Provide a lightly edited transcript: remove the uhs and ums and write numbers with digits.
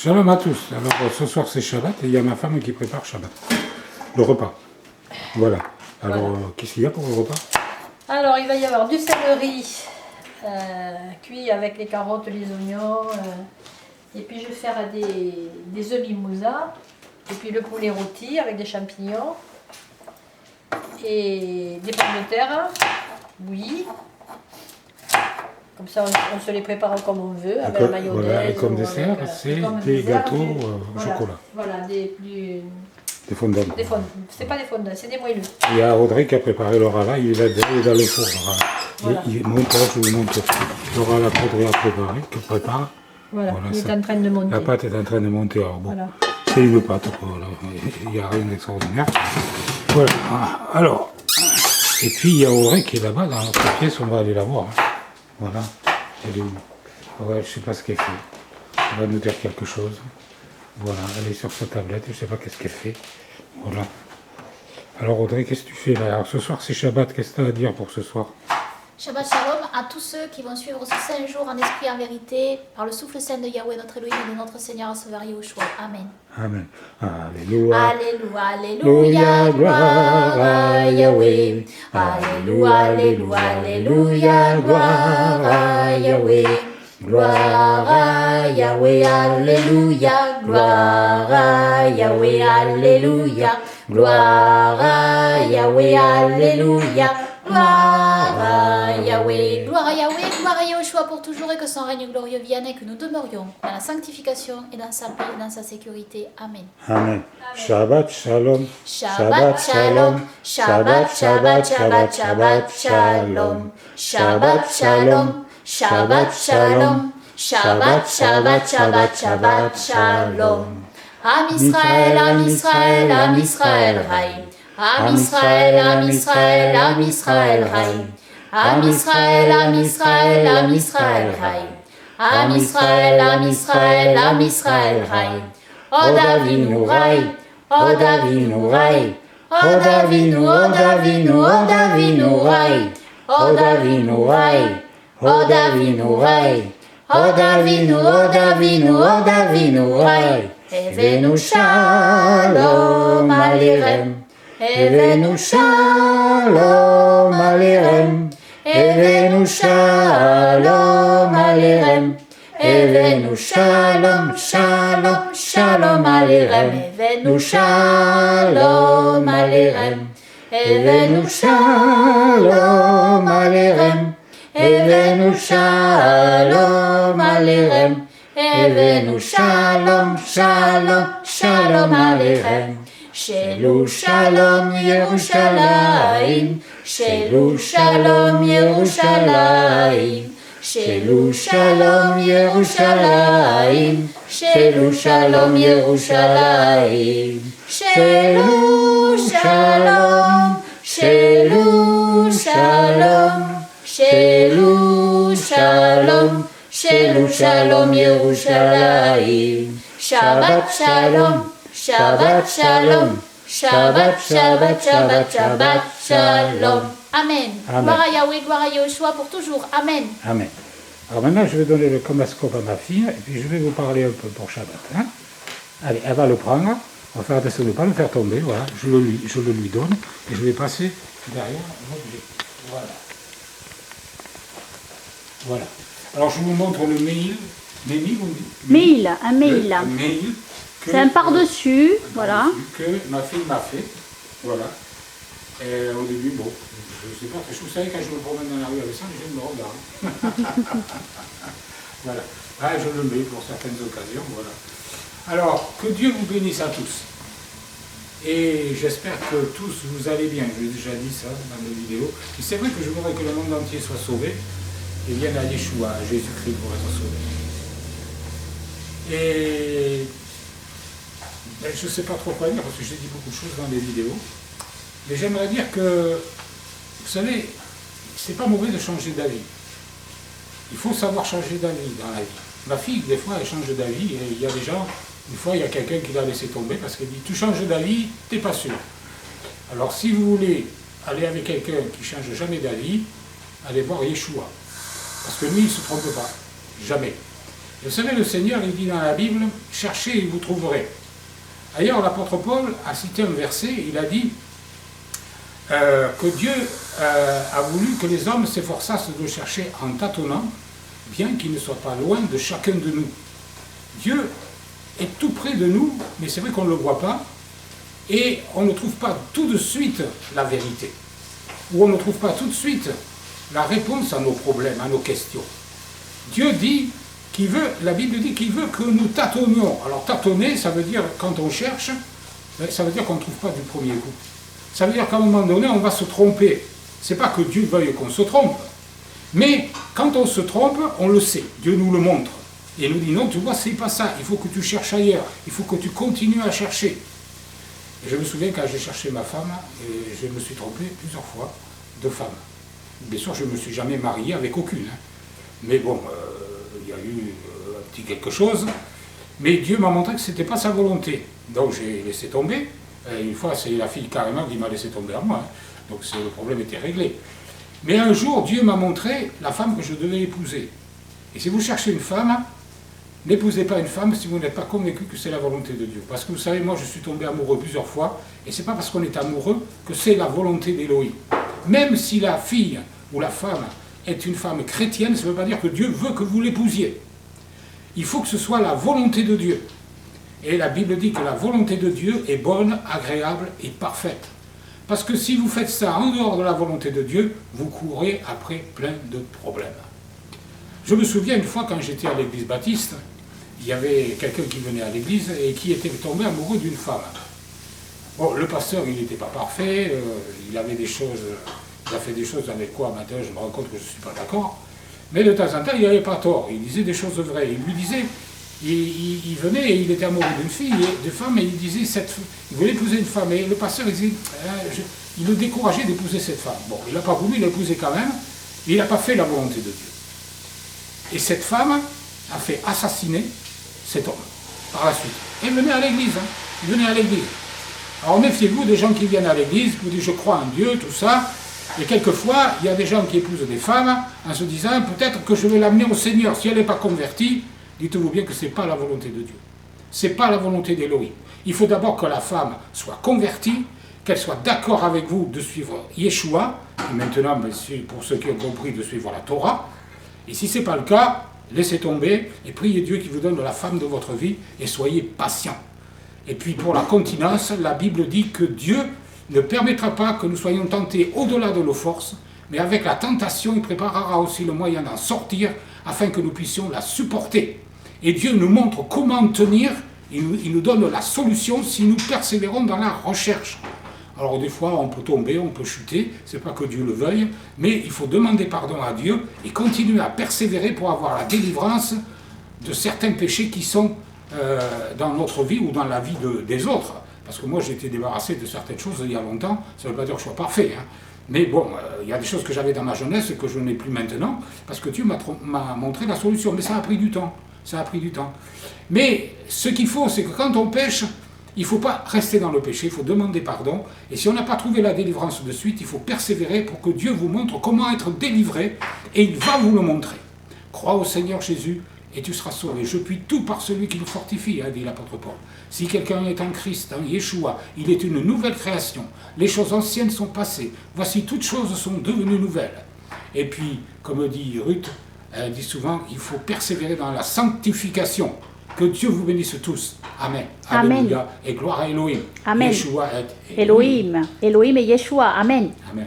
Shalom à tous. Alors ce soir c'est Shabbat et il y a ma femme qui prépare Shabbat. Le repas. Voilà. Alors Voilà. Qu'est-ce qu'il y a pour le repas? Alors, il va y avoir du céleri cuit avec les carottes, les oignons. Et puis, je vais faire des œufs mimosa. Et puis, le poulet rôti avec des champignons. Et des pommes de terre bouillies. Comme ça, on se les prépare comme on veut, avec la mayonnaise. Voilà. Et comme ou dessert, avec, c'est comme des dessert, gâteaux au voilà, chocolat. Voilà, des fondants. c'est pas des fondants, c'est des moelleux. Il y a Audrey qui a préparé Laura là, il est dans le four. Voilà. Il monte, je vous montre. Laura la Audrey a préparé, qui prépare. Voilà, il est en train de monter. La pâte est en train de monter. Alors bon, Voilà. c'est une pâte, voilà. Il n'y a rien d'extraordinaire. Voilà. Alors, et puis il y a Audrey qui est là-bas dans l'autre pièce, on va aller la voir. Voilà. Elle est où? Ouais, je ne sais pas ce qu'elle fait. Elle va nous dire quelque chose. Voilà, elle est sur sa tablette, je ne sais pas qu'est-ce qu'elle fait. Voilà. Alors Audrey, qu'est-ce que tu fais là? Alors ce soir c'est Shabbat, qu'est-ce que tu as à dire pour ce soir? Shabbat Shalom à tous ceux qui vont suivre ce saint jour en esprit et en vérité, par le souffle saint de Yahweh, notre Elohim et de notre Seigneur Sauveur Yahushua. Amen. Amen. Alléluia. Alléluia, Alléluia, gloire à Yahweh. Alléluia, Alléluia, Alléluia, gloire à Yahweh. Gloire à Yahweh, Alléluia, gloire à Yahweh, Alléluia, gloire à Yahweh, Alléluia, gloire à Yahweh, gloire à Yahweh, gloire à Yahushua pour toujours et que son règne glorieux vienne et que nous demeurions dans la sanctification et dans sa paix et dans sa sécurité. Amen. Amen. Shabbat Shalom. Shabbat Shalom, Shabbat Shabbat Shabbat Shabbat Shalom, Shabbat Shalom, Shabbat Shalom, Shabbat Shabbat Shabbat Shabbat Shalom. Am Israël, Am Israël, Am Israël Rai. Am Israël, Am Israël, Am Israël Rai. Am Israël, Am Israël, Am Israël Rai. Am Israël, Am Israël, Am Israël Rai. O Davinu Rai. O Davinu Rai, O Davinu, O Davinu, O Davinu Rai, O Davinu Rai, O Davinu Rai, O Davinu, O Davinu, O Davinu Rai. Evenu Shalom Alirem, Evenu Shalom Alirem, Evenu Shalom Alirem. Evenu Shalom, Shalom, Shalom Alirem. Evenu Shalom Alirem. Evenu Shalom Alirem. Evenu Shalom Alirem. Evenu Shalom, Shalom, Shalom Alirem. Shelu Shalom Yerushalayim. Shelu Shalom Yerushalayim. Shelu Shalom Yerushalayim, Shelu Shalom Yerushalayim, Shelu Shalom, Shelu Shalom, Shelu Shalom, Shelu Shalom Yerushalayim, Shabbat Shalom, Shabbat Shalom, Shabbat Shabbat Shabbat Shabbat Shalom. Amen. Amen. Gloire à Yahweh, gloire à Yahushua pour toujours. Amen. Amen. Alors maintenant, je vais donner le comascope à ma fille, et puis je vais vous parler un peu pour Shabbat. Hein? Allez, elle va le prendre. On va faire attention de ne pas le faire tomber. Voilà, je le lui donne, et je vais passer derrière l'objet. Voilà. Voilà. Alors, je vous montre le mail. Mail, un mail. Un mail. C'est un par-dessus, voilà. Que ma fille m'a fait. Voilà. Et au début, bon, je ne sais pas, vous savez, quand je me promène dans la rue avec ça, les gens me regardent. Voilà. Ah, je le mets pour certaines occasions, voilà. Alors, que Dieu vous bénisse à tous. Et j'espère que tous vous allez bien. Je l'ai déjà dit ça dans mes vidéos. Et c'est vrai que je voudrais que le monde entier soit sauvé et vienne à Yeshua, à Jésus-Christ, pour être sauvé. Et ben, je ne sais pas trop quoi dire parce que j'ai dit beaucoup de choses dans les vidéos. Mais j'aimerais dire que, vous savez, c'est pas mauvais de changer d'avis. Il faut savoir changer d'avis dans la vie. Ma fille, des fois, elle change d'avis et il y a des gens, une fois, il y a quelqu'un qui l'a laissé tomber parce qu'elle dit « tu changes d'avis, t'es pas sûr ». Alors si vous voulez aller avec quelqu'un qui ne change jamais d'avis, allez voir Yeshua. Parce que lui, il ne se trompe pas. Jamais. Vous savez, le Seigneur, il dit dans la Bible, « Cherchez et vous trouverez ». Ailleurs, l'apôtre Paul a cité un verset, il a dit que Dieu a voulu que les hommes s'efforçassent de chercher en tâtonnant, bien qu'il ne soit pas loin de chacun de nous. Dieu est tout près de nous, mais c'est vrai qu'on ne le voit pas, et on ne trouve pas tout de suite la vérité, ou on ne trouve pas tout de suite la réponse à nos problèmes, à nos questions. Dieu dit qu'il veut, la Bible dit qu'il veut que nous tâtonnions. Alors tâtonner, ça veut dire, quand on cherche, ça veut dire qu'on ne trouve pas du premier coup. Ça veut dire qu'à un moment donné, on va se tromper. C'est pas que Dieu veuille qu'on se trompe, mais quand on se trompe, on le sait. Dieu nous le montre. Et il nous dit, non, tu vois, c'est pas ça, il faut que tu cherches ailleurs, il faut que tu continues à chercher. Et je me souviens quand j'ai cherché ma femme, et je me suis trompé plusieurs fois de femme. Bien sûr, je ne me suis jamais marié avec aucune. Hein. Mais bon, il y a eu un petit quelque chose. Mais Dieu m'a montré que ce n'était pas sa volonté. Donc j'ai laissé tomber. Et une fois, c'est la fille carrément qui m'a laissé tomber à moi. Hein. Donc le problème était réglé. Mais un jour, Dieu m'a montré la femme que je devais épouser. Et si vous cherchez une femme, n'épousez pas une femme si vous n'êtes pas convaincu que c'est la volonté de Dieu. Parce que vous savez, moi je suis tombé amoureux plusieurs fois, et c'est pas parce qu'on est amoureux que c'est la volonté d'Élohim. Même si la fille ou la femme est une femme chrétienne, ça ne veut pas dire que Dieu veut que vous l'épousiez. Il faut que ce soit la volonté de Dieu. Et la Bible dit que la volonté de Dieu est bonne, agréable et parfaite. Parce que si vous faites ça en dehors de la volonté de Dieu, vous courez après plein de problèmes. Je me souviens une fois quand j'étais à l'église baptiste, il y avait quelqu'un qui venait à l'église et qui était tombé amoureux d'une femme. Bon, le pasteur, il n'était pas parfait, il avait des choses, il a fait des choses avec quoi maintenant je me rends compte que je ne suis pas d'accord, mais de temps en temps, il n'avait pas tort, il disait des choses vraies. Il lui disait, il venait et il était amoureux d'une fille, de femme, et il disait, il voulait épouser une femme, et le pasteur, il disait, il le décourageait d'épouser cette femme. Bon, il n'a pas voulu, il l'a épousée quand même, et il n'a pas fait la volonté de Dieu. Et cette femme a fait assassiner cet homme, par la suite. Et il venait à l'église, hein. Il venait à l'église. Alors méfiez-vous des gens qui viennent à l'église, qui vous disent je crois en Dieu, tout ça. Et quelquefois, il y a des gens qui épousent des femmes en se disant peut-être que je vais l'amener au Seigneur. Si elle n'est pas convertie, dites-vous bien que ce n'est pas la volonté de Dieu. Ce n'est pas la volonté d'Élohim. Il faut d'abord que la femme soit convertie, qu'elle soit d'accord avec vous de suivre Yeshua, et maintenant, pour ceux qui ont compris, de suivre la Torah. Et si ce n'est pas le cas, laissez tomber et priez Dieu qui vous donne la femme de votre vie et soyez patient. Et puis pour la continence, la Bible dit que Dieu ne permettra pas que nous soyons tentés au-delà de nos forces, mais avec la tentation, il préparera aussi le moyen d'en sortir afin que nous puissions la supporter. Et Dieu nous montre comment tenir, il nous donne la solution si nous persévérons dans la recherche. Alors des fois on peut tomber, on peut chuter, c'est pas que Dieu le veuille, mais il faut demander pardon à Dieu et continuer à persévérer pour avoir la délivrance de certains péchés qui sont dans notre vie ou dans la vie des autres. Parce que moi j'ai été débarrassé de certaines choses il y a longtemps, ça ne veut pas dire que je sois parfait, hein. Mais bon, il y a des choses que j'avais dans ma jeunesse et que je n'ai plus maintenant, parce que Dieu m'a montré la solution, mais ça a pris du temps, ça a pris du temps. Mais ce qu'il faut, c'est que quand on pêche, il ne faut pas rester dans le péché, il faut demander pardon. Et si on n'a pas trouvé la délivrance de suite, il faut persévérer pour que Dieu vous montre comment être délivré. Et il va vous le montrer. Crois au Seigneur Jésus et tu seras sauvé. Je puis tout par celui qui nous fortifie, a dit l'apôtre Paul. Si quelqu'un est en Christ, en Yeshua, il est une nouvelle création. Les choses anciennes sont passées. Voici, toutes choses sont devenues nouvelles. Et puis, comme dit Ruth, elle dit souvent, il faut persévérer dans la sanctification. Que Dieu vous bénisse tous. Amen. Amen. Alléluia. Et gloire à Elohim. Amen. Yeshua et Elohim. Elohim et Yeshua. Amen. Amen.